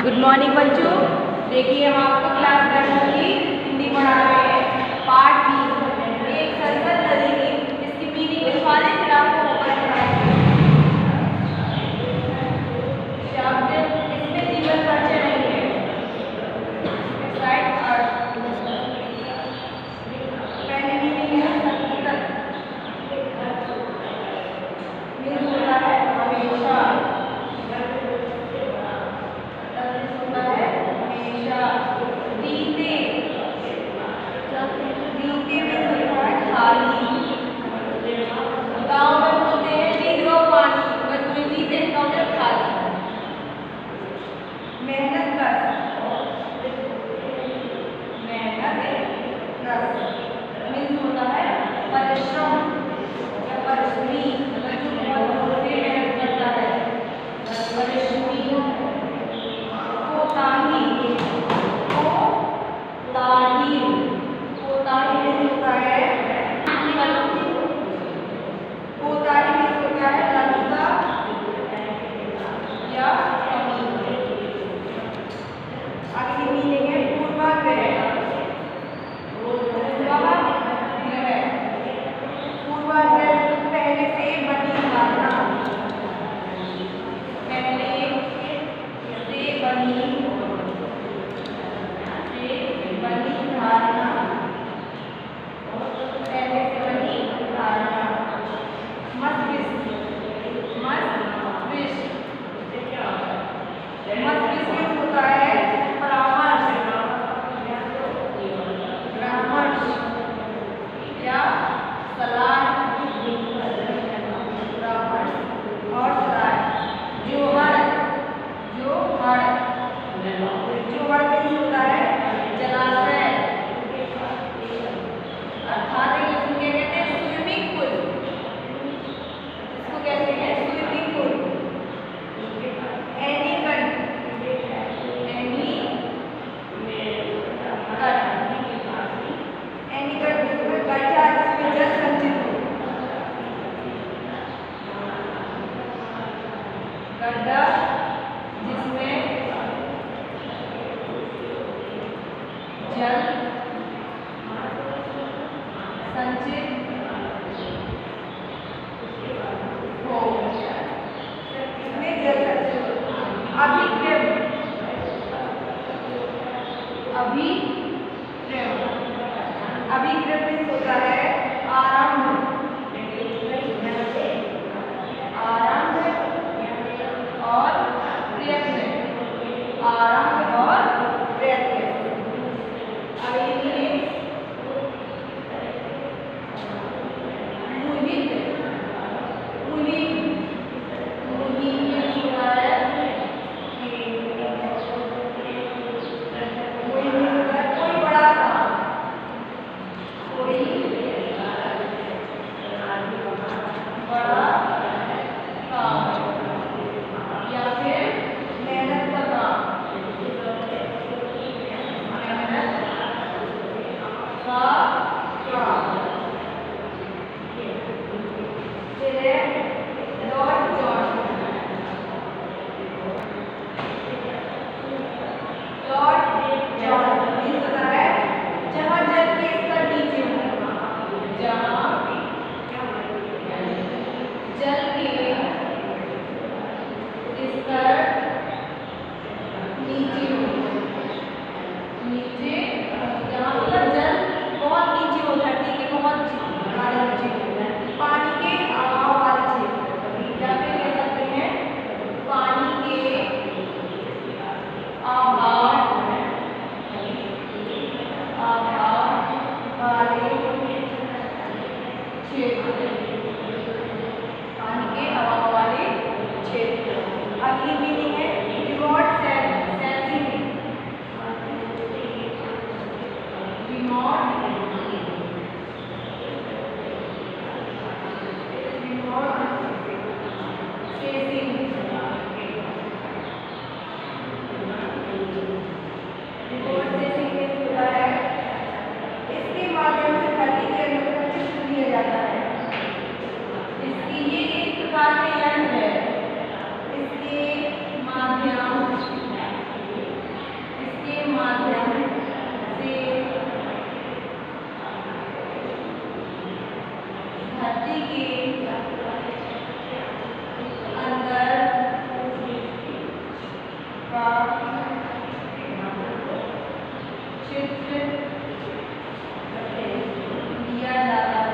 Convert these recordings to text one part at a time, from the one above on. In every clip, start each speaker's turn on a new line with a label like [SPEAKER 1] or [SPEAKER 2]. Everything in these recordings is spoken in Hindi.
[SPEAKER 1] गुड मॉर्निंग बच्चों। देखिए हम आपको क्लास 10 की हिंदी पढ़ा रहे हैं। पार्ट बी, एक सरसर नदी की, इसकी मीनिंग लिखवा दें फिर आपको ऊपर पढ़ाएंगे। शब्द इसमें जीवन परिचय नहीं है। राइट, पहले मीनिंग है सतत, मीनिंग होता है हमेशा, परिश्रम या परिश्रमी, अगर जो बहुत जोर से मेहनत करता है, परिश्रमी। कोताही, कोताही, कोताही मीन्स होता है, कोताही मीन्स होता है लघुता या कमी। आगे की मीनिंग है पूर्वाग्रह। पहले से बनी धारणा, पहले से बनी धारणा, पहले से बनी धारणा। मस्तिष्क, मस्तिष्क, मस्तिष्क होता है परामर्श, परामर्श या सलाह, और सलाह। जोहर, जोहर, जोहर मीन्स होता है जलाशय, अर्थात इसको क्या कहते हैं, स्विमिंग पूल, इसको कहते हैं swimming pool. Anicut, anicut means गड्ढा जिसमें जल संचित हो, गड्ढा जिसमें जल संचित हो, इसमें जल संचित हो। अभिक्रम, अभिक्रम, अभिक्रम मीन्स होता है आरंभ, आरंभ और प्रयत्न, आरंभ और प्रयत्न। अगली मीनिंग है रिवॉर्ड सेंसिंग, का चित्र दिया जाता है।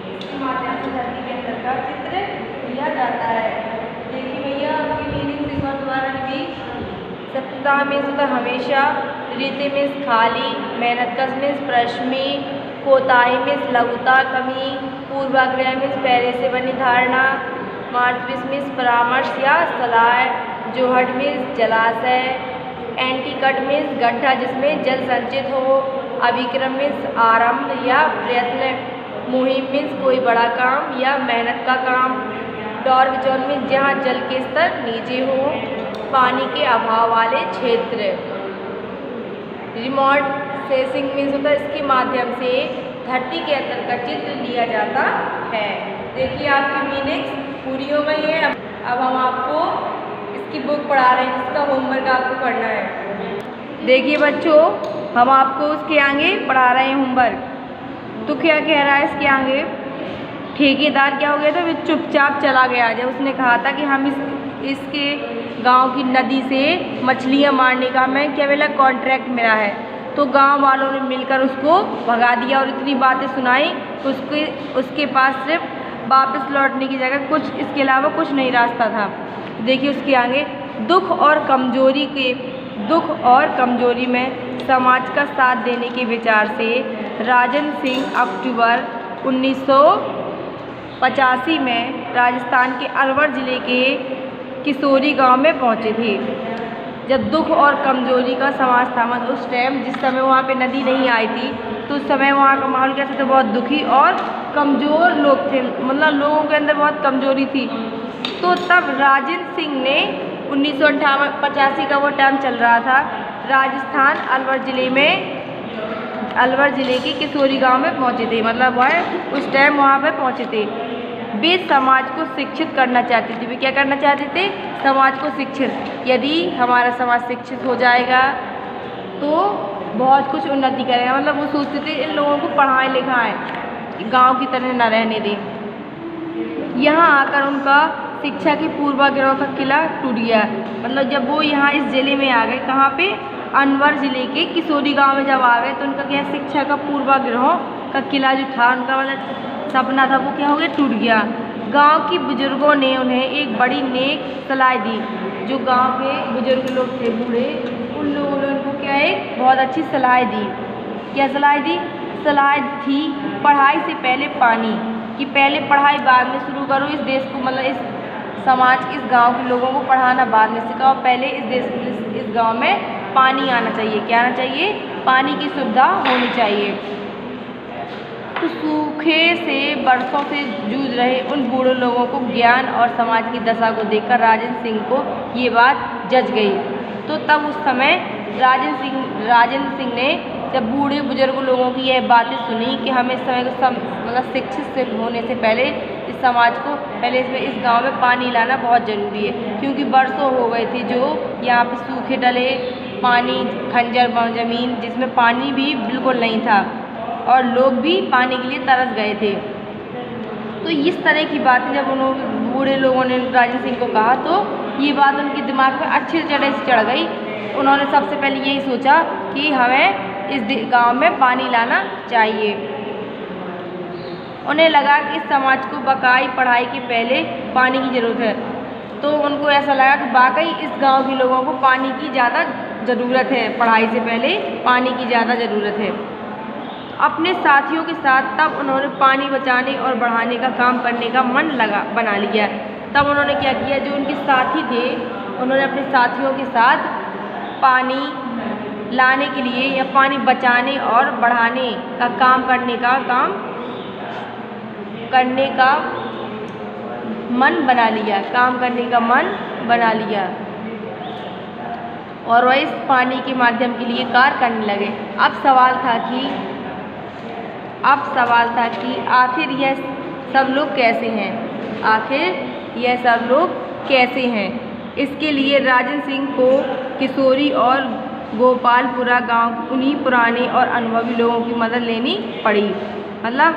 [SPEAKER 1] इसके माध्यम से धरती के अंदर का चित्र दिया जाता है। देखिए भैया आपकी मीनिंग एक बार दोबारा रिपीट। सप्ताह में सुबह हमेशा, रीति में खाली, मेहनत कश में प्रश्मी, कोताही में लघुता कमी, पूर्वाग्रह में पहले से बनी धारणा, मार्चविस में परामर्श या सलाह, जोहट में जलाशय, एंटीकट में गड्ढा जिसमें जल संचित हो, अभिक्रम में आरंभ या प्रयत्न, मुहिम में कोई बड़ा काम या मेहनत का काम, डॉर्ग जोन में जहाँ जल के स्तर नीचे हो, पानी के अभाव वाले क्षेत्र। रिमोट सेंसिंग मीन्स होता है इसके माध्यम से धरती के अंदर का चित्र लिया जाता है। देखिए आपकी मीनिंग्स पूरी हो गई है। अब हम आपको इसकी बुक पढ़ा रहे हैं जिसका होमवर्क आपको करना है। देखिए बच्चों हम आपको उसके आगे पढ़ा रहे हैं होमवर्क। तो क्या कह रहा है इसके आगे, ठेकेदार क्या हो गया था, वो चुपचाप चला गया जब उसने कहा था कि हम इसके गांव की नदी से मछलियां मारने का हमें क्या मिला, कॉन्ट्रैक्ट मिला है। तो गांव वालों ने मिलकर उसको भगा दिया और इतनी बातें सुनाई तो उसके पास सिर्फ वापस लौटने की जगह कुछ इसके अलावा कुछ नहीं रास्ता था। देखिए उसके आगे, दुख और कमजोरी में समाज का साथ देने के विचार से राजन सिंह अक्टूबर 1985 में राजस्थान के अलवर जिले के किशोरी गांव में पहुंचे थे। जब दुख और कमजोरी का समाज था, मतलब उस टाइम जिस समय वहाँ पे नदी नहीं आई थी तो उस समय वहाँ का माहौल कैसा था, बहुत दुखी और कमज़ोर लोग थे, मतलब लोगों के अंदर बहुत कमजोरी थी। तो तब राजन सिंह ने 1985 का वो टाइम चल रहा था, राजस्थान अलवर ज़िले के किशोरी गांव में पहुँचे थे, मतलब वह उस टाइम वहाँ पर पहुँचे थे। वे समाज को शिक्षित करना चाहते थे। वे क्या करना चाहते थे, समाज को शिक्षित। यदि हमारा समाज शिक्षित हो जाएगा तो बहुत कुछ उन्नति करेगा, मतलब वो सोचते थे इन लोगों को पढ़ाएं लिखाएं, गांव की तरह न रहने दें। यहाँ आकर उनका शिक्षा के पूर्वाग्रहों का किला टूट गया। मतलब जब वो यहाँ इस ज़िले में आ गए, कहाँ पे, अलवर ज़िले के किशोरी गांव में जब आ गए तो उनका क्या, शिक्षा का पूर्वाग्रहों का किला जो था उनका, मतलब सपना था, वो क्या हो गया, टूट गया। गांव की बुजुर्गों ने उन्हें एक बड़ी नेक सलाह दी। जो गांव के बुजुर्ग लोग थे, बूढ़े, उन लोगों ने उनको क्या, एक बहुत अच्छी सलाह दी। क्या सलाह दी? सलाह थी पढ़ाई से पहले पानी, कि पहले पढ़ाई बाद में शुरू करो। इस देश को, मतलब इस समाज, इस गांव के लोगों को पढ़ाना बाद में सिखाओ, पहले इस गांव में पानी आना चाहिए। क्या आना चाहिए? पानी की सुविधा होनी चाहिए। तो सूखे से बरसों से जूझ रहे उन बूढ़े लोगों को ज्ञान और समाज की दशा को देखकर राजन सिंह को ये बात जच गई। तो तब उस समय राजन सिंह ने जब बूढ़े बुजुर्ग लोगों की यह बातें सुनी कि हमें इस समय को मतलब शिक्षित होने से पहले इस समाज को, पहले इस गांव में पानी लाना बहुत ज़रूरी है, क्योंकि बरसों हो गए थे जो यहाँ पे सूखे डले, पानी खंजर ज़मीन जिसमें पानी भी बिल्कुल नहीं था और लोग भी पानी के लिए तरस गए थे। तो इस तरह की बातें जब उन्होंने, बूढ़े लोगों ने राजन सिंह को कहा तो ये बात उनके दिमाग में अच्छी तरह से चढ़ गई। उन्होंने सबसे पहले यही सोचा कि हमें इस गांव में पानी लाना चाहिए। उन्हें लगा कि इस समाज को बकाई पढ़ाई के पहले पानी की ज़रूरत है। तो उनको ऐसा लगा कि वाकई इस गांव के लोगों को पानी की ज़्यादा ज़रूरत है, पढ़ाई से पहले पानी की ज़्यादा ज़रूरत है। अपने साथियों के साथ तब उन्होंने पानी बचाने और बढ़ाने का काम करने का मन बना लिया। तब उन्होंने क्या किया, जो उनके साथी थे उन्होंने अपने साथियों के साथ पानी लाने के लिए या पानी बचाने और बढ़ाने का काम करने का मन बना लिया, काम करने का मन बना लिया और वह इस पानी के माध्यम के लिए कार्य करने लगे। अब सवाल था कि आखिर यह सब लोग कैसे हैं? इसके लिए राजन सिंह को किशोरी और गोपालपुरा गांव उन्हीं पुराने और अनुभवी लोगों की मदद लेनी पड़ी। मतलब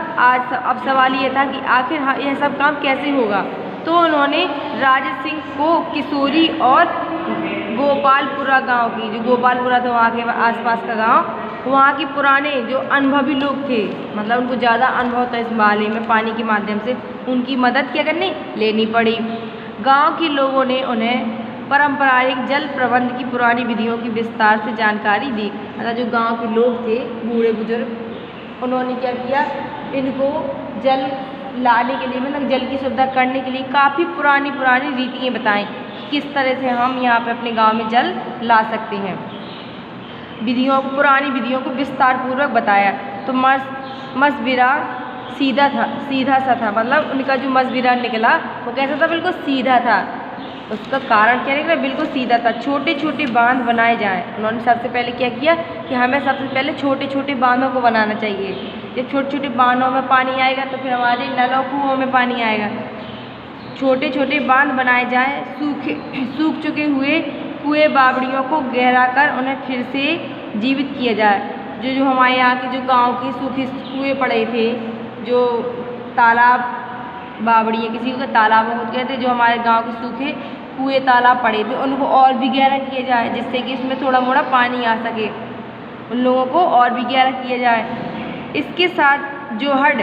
[SPEAKER 1] अब सवाल ये था कि आखिर यह सब काम कैसे होगा? तो उन्होंने राजा सिंह को किशोरी और गोपालपुरा गांव की, जो गोपालपुरा था वहाँ के आसपास का गांव, वहाँ के पुराने जो अनुभवी लोग थे, मतलब उनको ज़्यादा अनुभव था इस मामले में पानी के माध्यम से, उनकी मदद क्या करनी लेनी पड़ी। गांव के लोगों ने उन्हें पारंपरिक जल प्रबंध की पुरानी विधियों की विस्तार से जानकारी दी। मतलब जो गांव के लोग थे, बूढ़े बुजुर्ग, उन्होंने क्या किया, इनको जल लाने के लिए, मतलब जल की सुविधा करने के लिए काफ़ी पुरानी रीतियाँ बताएं, किस तरह से हम यहाँ पे अपने गांव में जल ला सकते हैं। पुरानी विधियों को विस्तार पूर्वक बताया। तो मशविरा सीधा सा था, मतलब उनका जो मशविरा निकला वो कैसा था, बिल्कुल सीधा था। उसका कारण क्या निकला, बिल्कुल सीधा था। छोटे छोटे बांध बनाए जाएं। उन्होंने सबसे पहले क्या किया कि हमें सबसे पहले छोटे छोटे बांधों को बनाना चाहिए। जब छोटे छोटे बांधों में पानी आएगा तो फिर हमारे नलों कुओं में पानी आएगा। छोटे छोटे बांध बनाए जाएं, सूख चुके हुए कुएं बावड़ियों को गहरा कर उन्हें फिर से जीवित किया जाए। जो हमारे यहाँ के जो गांव के सूखे कुएं पड़े थे, जो तालाब बावड़ियाँ, किसी को तालाब कहते थे, जो हमारे गांव के सूखे कुएं तालाब पड़े थे, उनको और भी गहरा किया जाए, जिससे कि इसमें थोड़ा मोड़ा पानी आ सके। उन लोगों को और भी गहरा किया जाए। इसके साथ जोहड़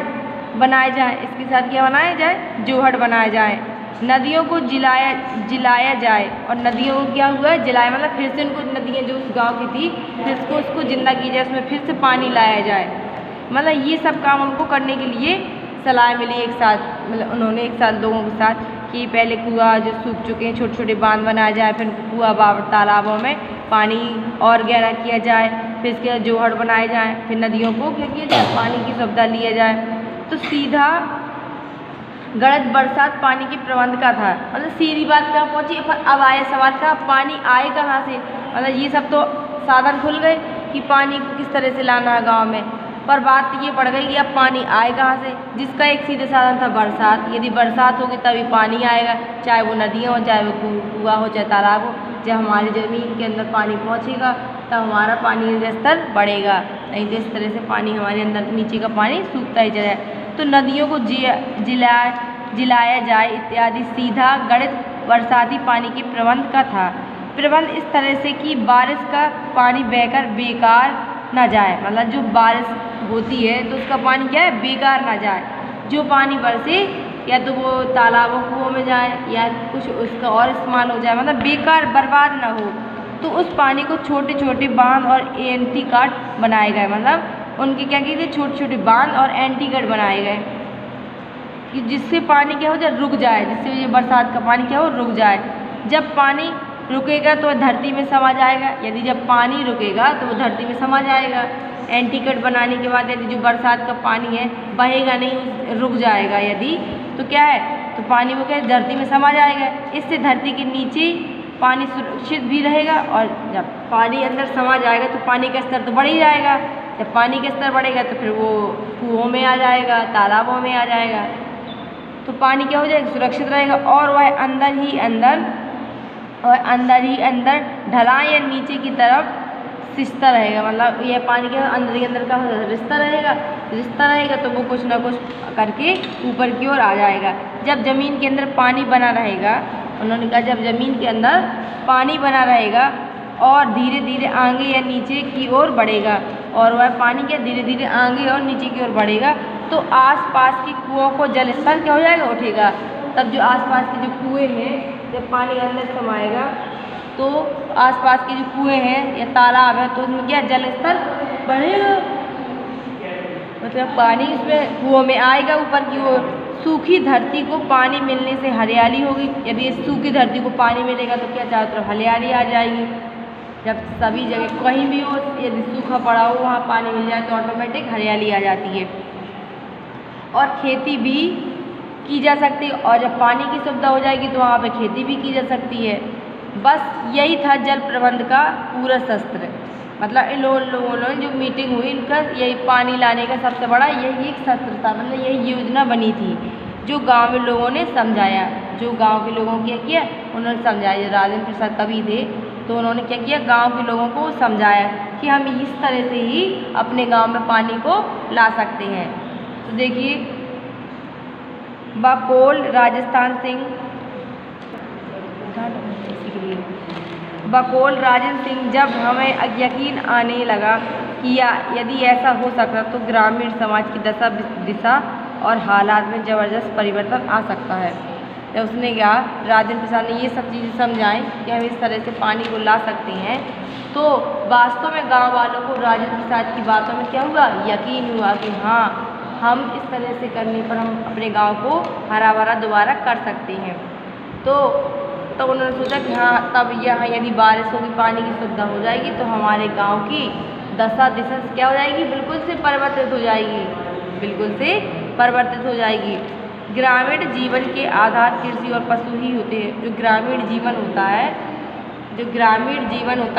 [SPEAKER 1] बनाए जाए। इसके साथ क्या बनाया जाए, जोहड़ बनाया जाए। नदियों को जिलाया जाए। और नदियों को क्या हुआ है, जलाया, मतलब फिर से उनको, नदियाँ जो उस गांव की थी, फिर उसको जिंदा की जाए, उसमें फिर से पानी लाया जाए। मतलब ये सब काम उनको करने के लिए सलाह मिली एक साथ, मतलब उन्होंने एक साथ लोगों के साथ, कि पहले कुआं जो सूख चुके हैं छोटे छोटे बांध बनाया जाए, फिर कुआं तालाबों में पानी और गहरा किया जाए, फिर इसके बाद जोहड़ बनाए जाए, फिर नदियों को क्या किया जाए, पानी की सुविधा लिया जाए। तो सीधा गलत बरसात पानी के प्रबंध का था। मतलब सीधी बात कहाँ पहुँची, अब आया सवाल का पानी आए कहाँ से। मतलब ये सब तो साधन खुल गए कि पानी को किस तरह से लाना है गाँव में, पर बात ये पड़ गई कि अब पानी आए कहाँ से, जिसका एक सीधे साधन था बरसात। यदि बरसात होगी तभी पानी आएगा, चाहे वो नदियाँ हो, चाहे वो कुआं हो, चाहे तालाब हो। जब हमारी ज़मीन के अंदर पानी पहुँचेगा तब हमारा पानी का स्तर बढ़ेगा, नहीं तो इस तरह से पानी हमारे अंदर नीचे का पानी सूखता ही चला जाए। तो नदियों को जिलाया जाए इत्यादि सीधा गणित बरसाती पानी के प्रबंध का था। प्रबंध इस तरह से कि बारिश का पानी बहकर बेकार ना जाए। मतलब जो बारिश होती है तो उसका पानी क्या है, बेकार ना जाए। जो पानी बरसे या तो वो तालाबों कुओं में जाए या कुछ उसका और इस्तेमाल हो जाए, मतलब बेकार बर्बाद ना हो। तो उस पानी को छोटे छोटे बांध और एंटी कट बनाए गए। मतलब उनके क्या किए थे, छोटे छोटे बांध और एंटी कट बनाए गए कि जिससे पानी क्या हो जाए, रुक जाए, जिससे ये बरसात का पानी क्या हो, रुक जाए। जब पानी रुकेगा तो धरती में समा जाएगा, यदि जब पानी रुकेगा तो वो धरती में समा जाएगा। एंटीकट बनाने के बाद यदि जो बरसात का पानी है बहेगा नहीं, रुक जाएगा यदि, तो क्या है, तो पानी वो क्या है, धरती में समा जाएगा। इससे धरती के नीचे पानी सुरक्षित भी रहेगा, और जब पानी अंदर समा जाएगा तो पानी का स्तर तो बढ़ ही जाएगा। जब पानी का स्तर बढ़ेगा तो फिर वो कुओं में आ जाएगा, तालाबों में आ जाएगा, तो पानी क्या हो जाएगा, सुरक्षित रहेगा। और वह अंदर ही अंदर ढलान या नीचे की तरफ रिश्ता रहेगा। मतलब यह पानी के अंदर ही अंदर का रिश्ता रहेगा तो वो कुछ ना कुछ करके ऊपर की ओर आ जाएगा। जब ज़मीन के अंदर पानी बना रहेगा, उन्होंने कहा जब ज़मीन के अंदर पानी बना रहेगा और धीरे धीरे आगे या नीचे की ओर बढ़ेगा, और वह पानी क्या धीरे धीरे आगे और नीचे की ओर बढ़ेगा, तो आसपास के कुओं को जल स्तर क्या हो जाएगा, उठेगा। तब जो आसपास के जो कुएँ हैं, जब पानी अंदर समाएगा तो आसपास के जो कुएँ हैं या तालाब है तो उसमें क्या जल स्तर बढ़ेगा, मतलब पानी इसमें कुओं में आएगा ऊपर की ओर। सूखी धरती को पानी मिलने से हरियाली होगी। यदि इस सूखी धरती को पानी मिलेगा तो क्या चारों तरफ हरियाली आ जाएगी। जब सभी जगह कहीं भी हो, यदि सूखा पड़ा हो वहाँ पानी मिल जाए तो ऑटोमेटिक हरियाली आ जाती है और खेती भी की जा सकती है। और जब पानी की सुविधा हो जाएगी तो वहाँ पे खेती भी की जा सकती है। बस यही था जल प्रबंध का पूरा शस्त्र। मतलब इन लोगों ने जो मीटिंग हुई, इनका यही पानी लाने का सबसे बड़ा यही एक शस्त्र था। मतलब यही योजना बनी थी जो गांव में लोगों ने समझाया, जो गांव के लोगों क्या किया, उन्होंने समझाया। राजेंद्र प्रसाद कवि थे तो उन्होंने क्या किया, गांव के लोगों को समझाया कि हम इस तरह से ही अपने गांव में पानी को ला सकते हैं। तो देखिए बकौल राजन सिंह जब हमें यकीन आने लगा कि यदि ऐसा हो सकता तो ग्रामीण समाज की दिशा और हालात में ज़बरदस्त परिवर्तन आ सकता है। तो उसने क्या, राजेंद्र प्रसाद ने ये सब चीज़ें समझाएं कि हम इस तरह से पानी को ला सकते हैं। तो वास्तव में गांव वालों को राजेंद्र प्रसाद की बातों में क्या हुआ, यकीन हुआ कि हाँ, हम इस तरह से करने पर हम अपने गांव को हरा भरा दोबारा कर सकते हैं। तो उन्होंने सोचा कि हाँ, तब यहाँ यदि बारिश होगी, पानी की सुविधा हो जाएगी तो हमारे गांव की दिशा क्या हो जाएगी, बिल्कुल से परिवर्तित हो जाएगी, बिल्कुल से परिवर्तित हो जाएगी। ग्रामीण जीवन के आधार कृषि और पशु ही होते हैं। जो ग्रामीण जीवन होता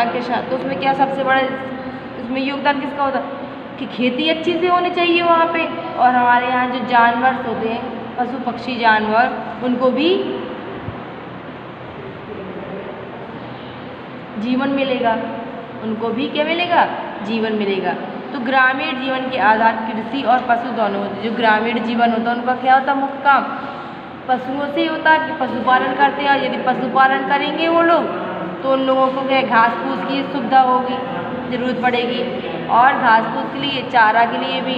[SPEAKER 1] है किसान, तो उसमें क्या सबसे बड़ा उसमें योगदान किसका होता है कि खेती अच्छी से होनी चाहिए वहाँ पे, और हमारे यहाँ जो जानवर होते हैं, पशु पक्षी जानवर, उनको भी जीवन मिलेगा, उनको भी क्या मिलेगा, जीवन मिलेगा। तो ग्रामीण जीवन के आधार कृषि और पशु दोनों होते हैं। जो ग्रामीण जीवन होता है उनका क्या होता है, मुख्य काम पशुओं से ही होता है कि पशुपालन करते हैं, और यदि पशुपालन करेंगे वो लोग तो उन लोगों को क्या घास फूस की सुविधा होगी, ज़रूरत पड़ेगी, और घास फूस के लिए, चारा के लिए भी।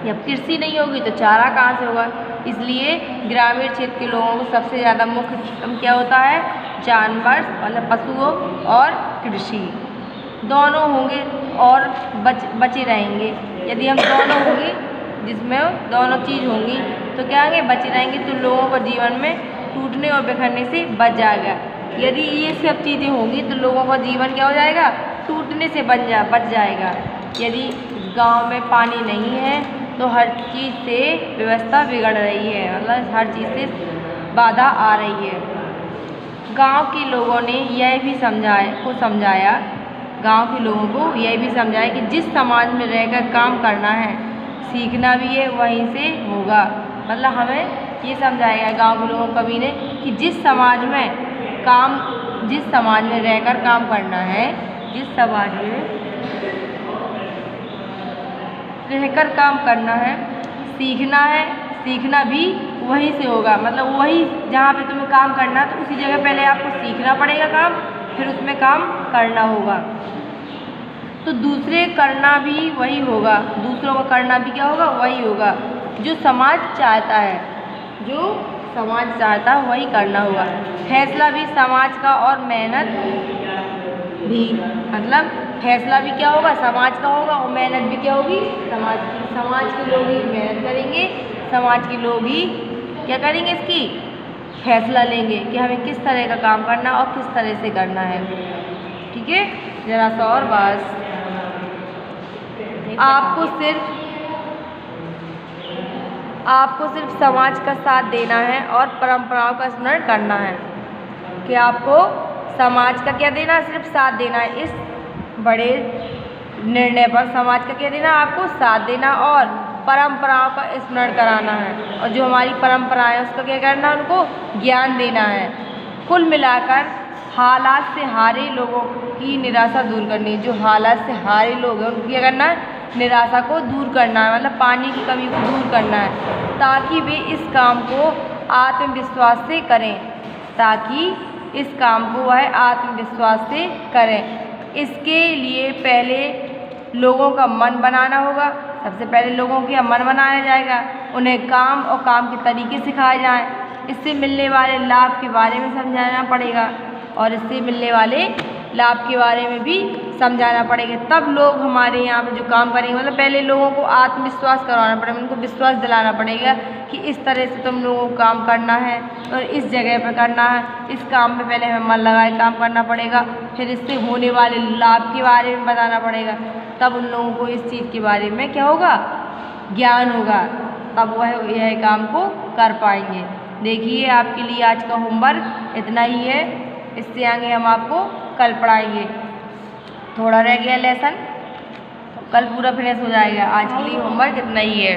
[SPEAKER 1] जब कृषि नहीं होगी तो चारा कहाँ से होगा, इसलिए ग्रामीण क्षेत्र के लोगों को सबसे ज़्यादा मुख्य काम क्या होता है, जानवर मतलब पशुओं और कृषि दोनों होंगे और बचे रहेंगे। यदि हम दोनों होंगे, जिसमें दोनों चीज़ होंगी, तो क्या होंगे, बचे रहेंगे, तो लोगों को जीवन में टूटने और बिखरने से बच जाएगा। यदि ये सब चीज़ें होंगी तो लोगों का जीवन क्या हो जाएगा, टूटने से बच जाएगा। यदि गांव में पानी नहीं है तो हर चीज़ से व्यवस्था बिगड़ रही है, मतलब हर चीज़ से बाधा आ रही है। गांव के लोगों ने यह भी समझाया, गांव के लोगों को यह भी समझाया कि जिस समाज में रहकर काम करना है, सीखना भी है वहीं से होगा। मतलब हमें ये समझाया गांव के लोगों कवि ने कि जिस समाज में रहकर काम करना है, जिस समाज में रहकर काम करना है, सीखना भी वहीं से होगा। मतलब वही जहाँ पे तुम्हें काम करना है तो उसी जगह पहले आपको सीखना पड़ेगा काम, फिर उसमें काम करना होगा। तो दूसरे करना भी वही होगा, दूसरों का करना भी क्या होगा, वही होगा। जो समाज चाहता है वही करना होगा। फैसला भी समाज का और मेहनत भी, मतलब फैसला भी क्या होगा, समाज का होगा, और मेहनत भी क्या होगी, समाज के लोग ही मेहनत करेंगे, समाज के लोग ही क्या करेंगे, इसकी फैसला लेंगे कि हमें किस तरह का काम करना और किस तरह से करना है। ठीक है, जरा सा और बस, आपको सिर्फ समाज का साथ देना है और परंपराओं का स्मरण करना है। कि आपको समाज का क्या देना, सिर्फ साथ देना है। इस बड़े निर्णय पर समाज का क्या देना, आपको साथ देना और परंपराओं का स्मरण कराना है, और जो हमारी परंपराएं हैं उसका क्या करना है, उनको ज्ञान देना है। कुल मिलाकर हालात से हारे लोगों की निराशा दूर करनी है। जो हालात से हारे लोग हैं उनको क्या करना है, निराशा को दूर करना है, मतलब पानी की कमी को दूर करना है, ताकि वे इस काम को आत्मविश्वास से करें। इसके लिए पहले लोगों का मन बनाना होगा। सबसे पहले लोगों का मन बनाया जाएगा, उन्हें काम और काम के तरीके सिखाए जाएं। इससे मिलने वाले लाभ के बारे में समझाना पड़ेगा, और इससे मिलने वाले लाभ के बारे में भी समझाना पड़ेगा। तब लोग हमारे यहाँ पे जो काम करेंगे, मतलब पहले लोगों को आत्मविश्वास करवाना पड़ेगा, उनको विश्वास दिलाना पड़ेगा कि इस तरह से तुम लोगों को काम करना है और इस जगह पर करना है, इस काम में पहले हमें मन लगाए काम करना पड़ेगा, फिर इससे होने वाले लाभ के बारे में बताना पड़ेगा। तब उन लोगों को इस चीज़ के बारे में क्या होगा, ज्ञान होगा, तब वह यह काम को कर पाएंगे। देखिए, आपके लिए आज का होमवर्क इतना ही है, इससे आगे हम आपको कल पढ़ाएंगे। थोड़ा रह गया लेसन, कल पूरा फिनिश हो जाएगा। आज के लिए होमवर्क इतना ही है।